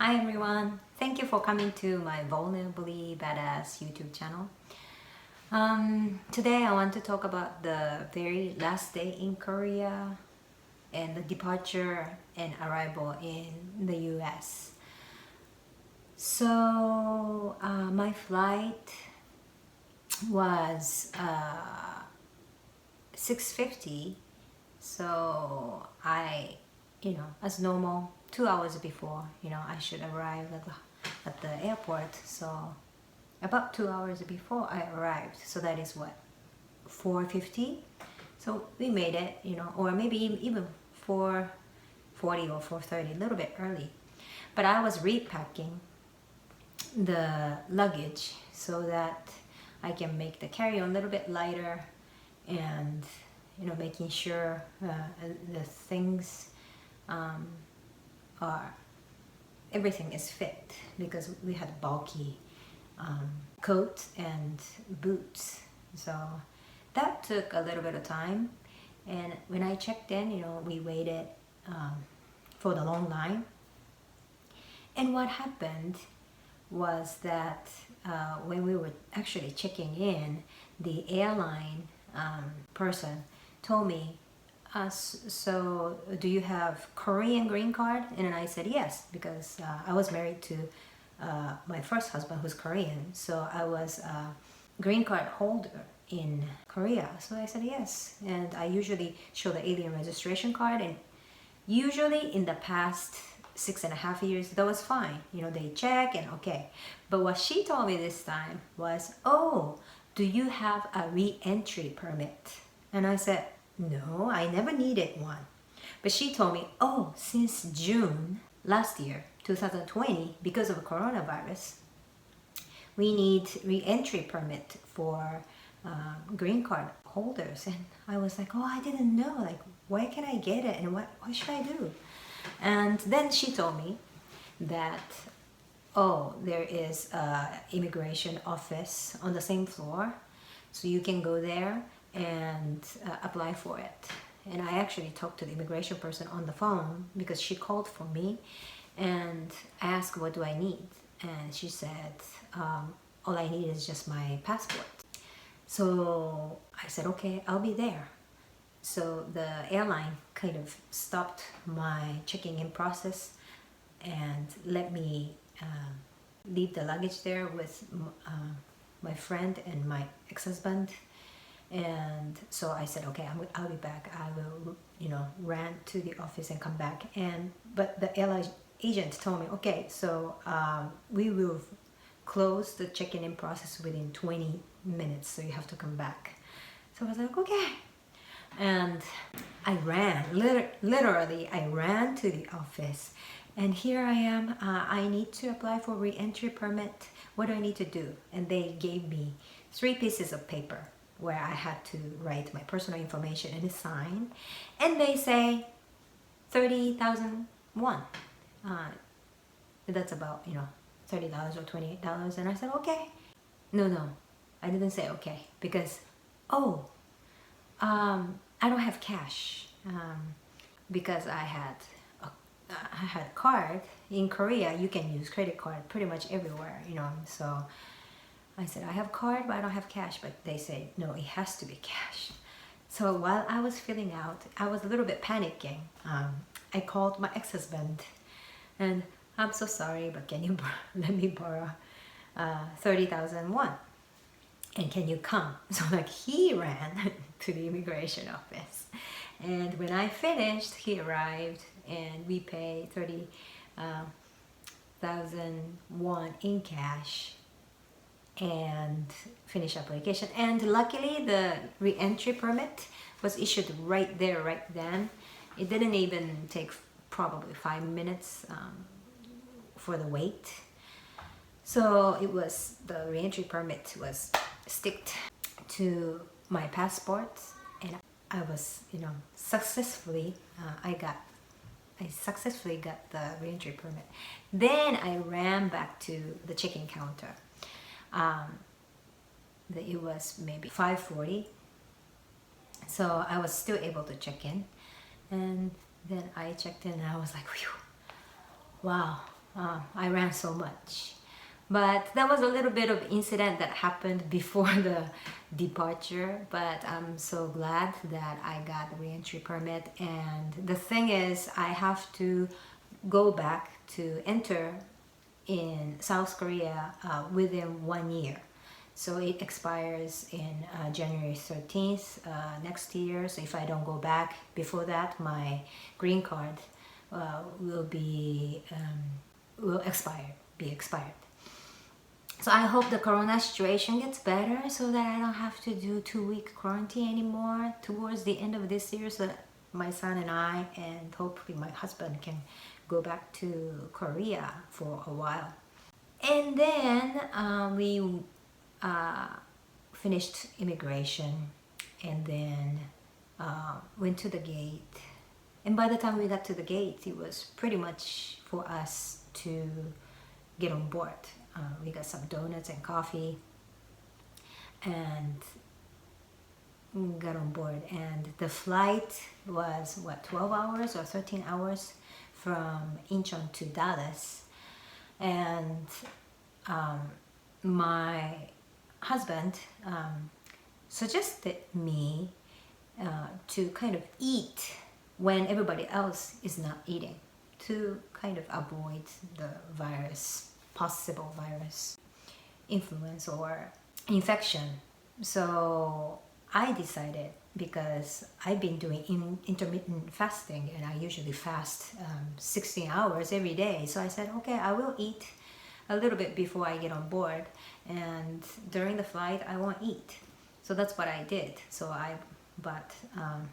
Hi everyone, thank you for coming to my Vulnerably Badass YouTube channel. Today I want to talk about the very last day in Korea and the departure and arrival in the US. So my flight was 6:50, so I, as normal, 2 hours before, I should arrive at the airport. So about 2 hours before I arrived, so that is what, 4:50. So we made it, or maybe even 4:40 or 4:30, a little bit early. But I was repacking the luggage so that I can make the carry-on a little bit lighter, and making sure the things everything is fit, because we had bulky coat and boots, so that took a little bit of time. And when I checked in, we waited for the long line. And what happened was that when we were actually checking in, the airline person told me, so do you have Korean green card? And I said yes, because I was married to my first husband, who's Korean, so I was a green card holder in Korea. So I said yes, and I usually show the alien registration card, and usually in the past 6.5 years that was fine, they check and okay. But what she told me this time was, oh, do you have a re-entry permit? And I said, no, I never needed one. But she told me, oh, since June last year, 2020, because of coronavirus, we need re-entry permit for green card holders. And I was like, oh, I didn't know, like, where can I get it, and what should I do? And then she told me that, oh, there is a immigration office on the same floor, so you can go there and apply for it. And I actually talked to the immigration person on the phone, because she called for me, and asked, what do I need? And she said, all I need is just my passport. So I said, okay, I'll be there. So the airline kind of stopped my checking in process and let me leave the luggage there with my friend and my ex-husband. And so I said, okay, I'll be back. I will, run to the office and come back. But the airline agent told me, okay, so we will close the checking in process within 20 minutes, so you have to come back. So I was like, okay. And I ran, literally I ran to the office, and here I am. I need to apply for re-entry permit. What do I need to do? And they gave me 3 pieces of paper where I had to write my personal information and sign, and they say 30,000 won. That's about, $30 or $28. And I said, okay. No, I didn't say okay, because I don't have cash, because I had a card. In Korea you can use credit card pretty much everywhere, so I said, I have card, but I don't have cash. But they say, no, it has to be cash. So while I was filling out, I was a little bit panicking. I called my ex-husband, and I'm so sorry, but can you let me borrow 30,000 won? And can you come? So like, he ran to the immigration office, and when I finished, he arrived, and we paid 30,000 won in cash and finish application. And luckily the re-entry permit was issued right there, right then. It didn't even take probably 5 minutes for the wait. So it was, the re-entry permit was sticked to my passport, and I was, successfully I successfully got the re-entry permit. Then I ran back to the check-in counter. It was maybe 5:40, so I was still able to check in. And then I checked in, and I was like, whew, wow, I ran so much. But that was a little bit of incident that happened before the departure, but I'm so glad that I got the reentry permit. And the thing is, I have to go back to enter in South Korea within 1 year. So it expires in January 13th next year. So if I don't go back before that, my green card will be expired. So I hope the corona situation gets better so that I don't have to do 2-week quarantine anymore towards the end of this year, so that my son and I, and hopefully my husband, can go back to Korea for a while. And then we finished immigration, and then went to the gate. And by the time we got to the gate, it was pretty much for us to get on board. We got some donuts and coffee and got on board. And the flight was, what, 12 hours or 13 hours from Incheon to Dallas. And my husband suggested me to kind of eat when everybody else is not eating, to kind of avoid the possible virus influence or infection. So I decided, because I've been doing intermittent fasting and I usually fast 16 hours every day. So I said, okay, I will eat a little bit before I get on board, and during the flight I won't eat. So that's what I did. So I bought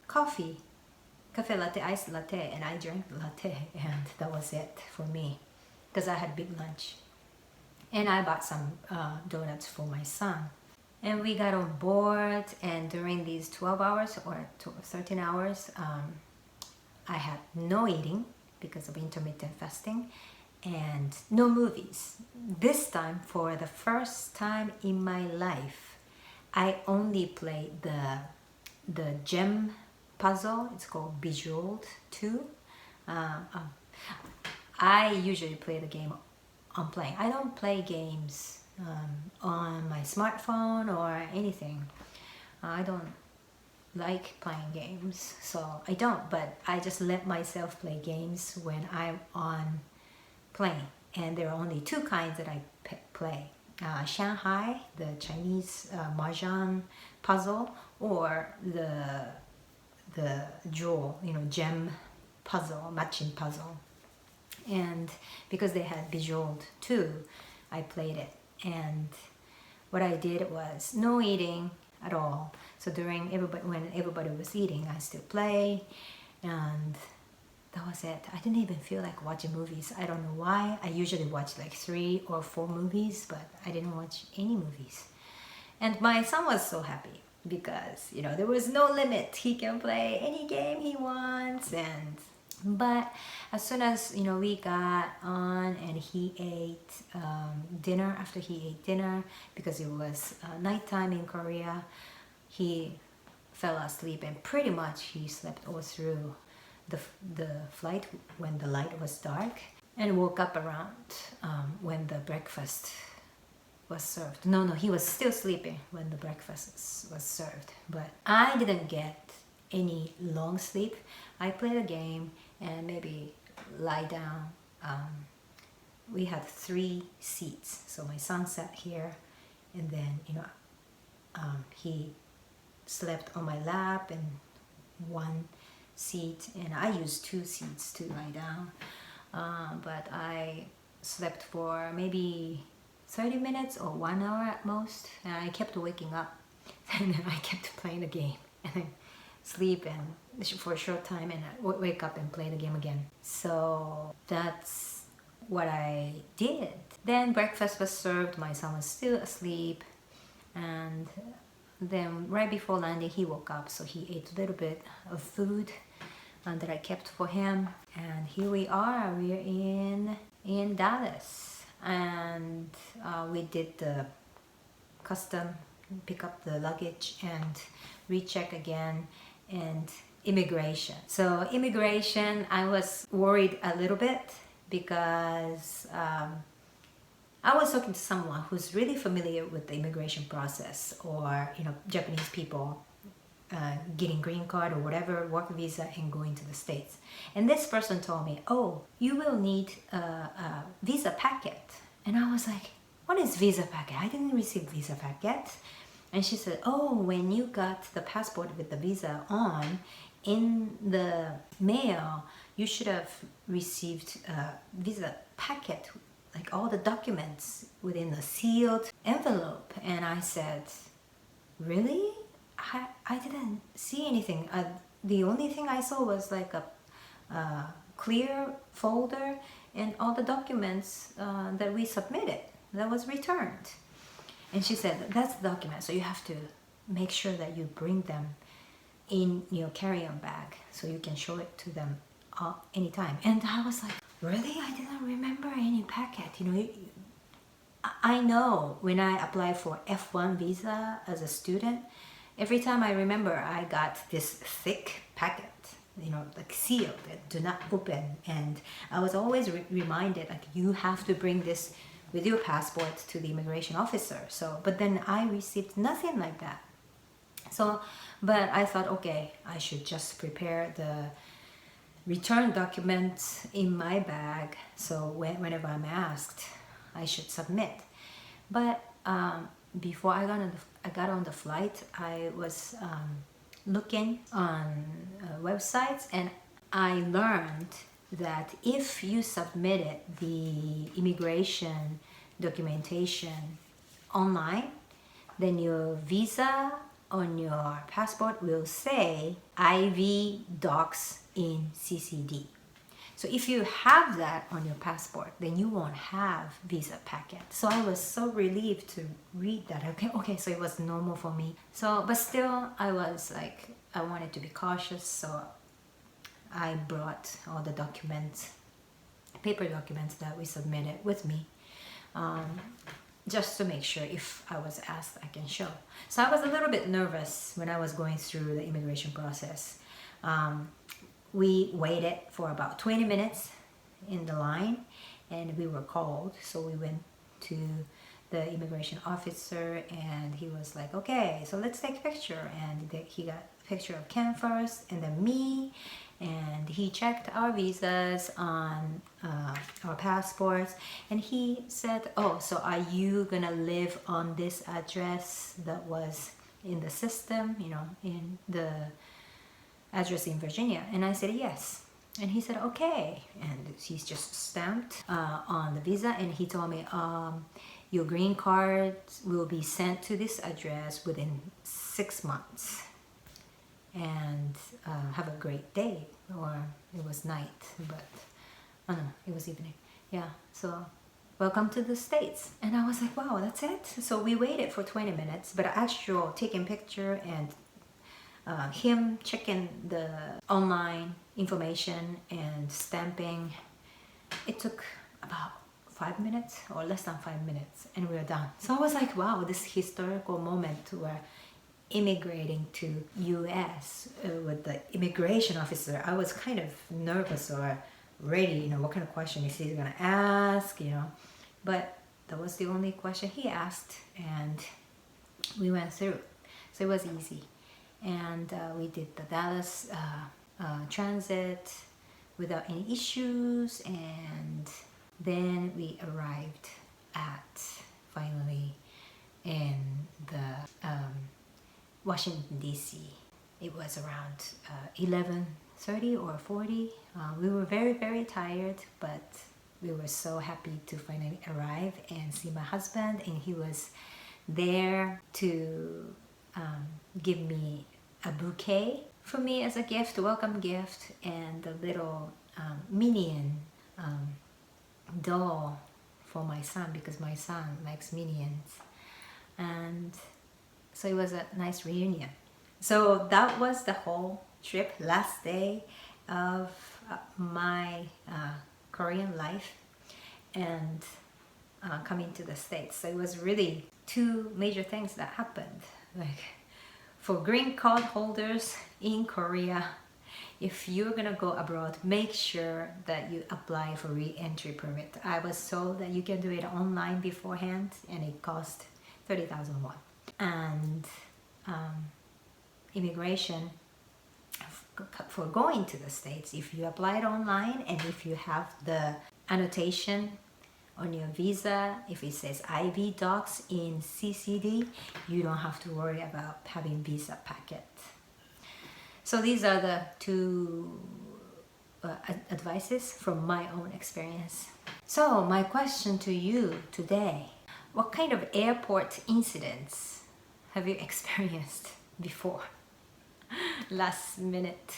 cafe latte, iced latte, and I drank the latte, and that was it for me, because I had big lunch. And I bought some donuts for my son. And we got on board, and during these 12 hours or 13 hours, I had no eating because of intermittent fasting, and no movies. This time, for the first time in my life, I only played the gem puzzle. It's called Bejeweled 2. I usually play the game on playing. I don't play games on my smartphone or anything. I don't like playing games, so I don't, but I just let myself play games when I'm on plane. And there are only two kinds that I play. Shanghai, the Chinese mahjong puzzle, or the jewel, gem puzzle, matching puzzle. And because they had Bejeweled too, I played it. And what I did was no eating at all. So when everybody was eating, I still play, and that was it. I didn't even feel like watching movies. I don't know why. I usually watch like 3 or 4 movies, but I didn't watch any movies. And my son was so happy because, there was no limit. He can play any game he wants. But as soon as, we got on and he ate dinner, after he ate dinner, because it was nighttime in Korea, he fell asleep, and pretty much he slept all through the flight when the light was dark, and woke up around when the breakfast was served. No, he was still sleeping when the breakfast was served. But I didn't get any long sleep. I played a game and maybe lie down. We had 3 seats, so my son sat here, and then he slept on my lap in 1 seat, and I used 2 seats to lie down. But I slept for maybe 30 minutes or 1 hour at most, and I kept waking up, and then I kept playing the game, and sleep and for a short time, and I wake up and play the game again. So that's what I did. Then breakfast was served, my son was still asleep, and then right before landing he woke up, so he ate a little bit of food that I kept for him. And here we are, we're in Dallas, and we did the custom, pick up the luggage and recheck again, and immigration. So immigration, I was worried a little bit because I was talking to someone who's really familiar with the immigration process, or Japanese people getting green card or whatever work visa and going to the States. And this person told me, oh, you will need a visa packet. And I was like, what is visa packet? I didn't receive visa packet. And she said, oh, when you got the passport with the visa on in the mail, you should have received a visa packet, like all the documents within a sealed envelope. And I said, really? I didn't see anything. The only thing I saw was like a clear folder and all the documents that we submitted that was returned. And she said, that's the document, so you have to make sure that you bring them in your carry-on bag so you can show it to them anytime. And I was like, really? I didn't remember any packet. I know when I applied for F1 visa as a student, every time I remember I got this thick packet, like sealed, do not open. And I was always reminded, like, you have to bring this with your passport to the immigration officer. But then I received nothing like that. But I thought, okay, I should just prepare the return documents in my bag, so whenever I'm asked, I should submit. But before I got on the flight, I was looking on websites, and I learned that if you submitted the immigration documentation online, then your visa on your passport will say IV docs in CCD. So if you have that on your passport, then you won't have visa packet. So I was so relieved to read that. Okay, so it was normal for me. But still, I was like, I wanted to be cautious, so I brought all the documents, paper documents that we submitted with me, just to make sure if I was asked, I can show. So I was a little bit nervous when I was going through the immigration process. We waited for about 20 minutes in the line, and we were called. So we went to the immigration officer, and he was like, okay, so let's take a picture. And he got a picture of Ken first, and then me, and he checked our visas on our passports, and he said, oh, so are you gonna live on this address that was in the system, in the address in Virginia? And I said yes. And he said, okay. And he's just stamped on the visa, and he told me, your green card will be sent to this address within 6 months. And have a great day. Or it was night, but oh no, it was evening. Yeah, so welcome to the States. And I was like, wow, that's it? So we waited for 20 minutes, but actual taking picture and him checking the online information and stamping, it took about 5 minutes or less than 5 minutes, and we were done. So I was like, wow, this historical moment where immigrating to US with the immigration officer, I was kind of nervous or ready, what kind of question is he gonna ask, but that was the only question he asked, and we went through. So it was easy. And we did the Dallas transit without any issues, and then we arrived at finally in the Washington DC. It was around 11:30 or 40. We were very, very tired, but we were so happy to finally arrive and see my husband, and he was there to give me a bouquet for me as a gift, a welcome gift, and a little minion doll for my son, because my son likes minions. And so it was a nice reunion. So that was the whole trip, last day of my Korean life and coming to the States. So it was really two major things that happened. Like, for green card holders in Korea, if you're gonna go abroad, make sure that you apply for re-entry permit. I was told that you can do it online beforehand, and it cost 30,000 won. And immigration for going to the States, if you apply it online and if you have the annotation on your visa, if it says IV docs in CCD, you don't have to worry about having visa packet. So these are the two advices from my own experience. So my question to you today, what kind of airport incidents have you experienced before? Last minute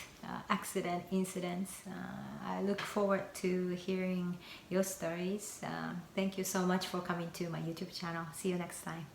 accident incidents. I look forward to hearing your stories. Thank you so much for coming to my YouTube channel. See you next time.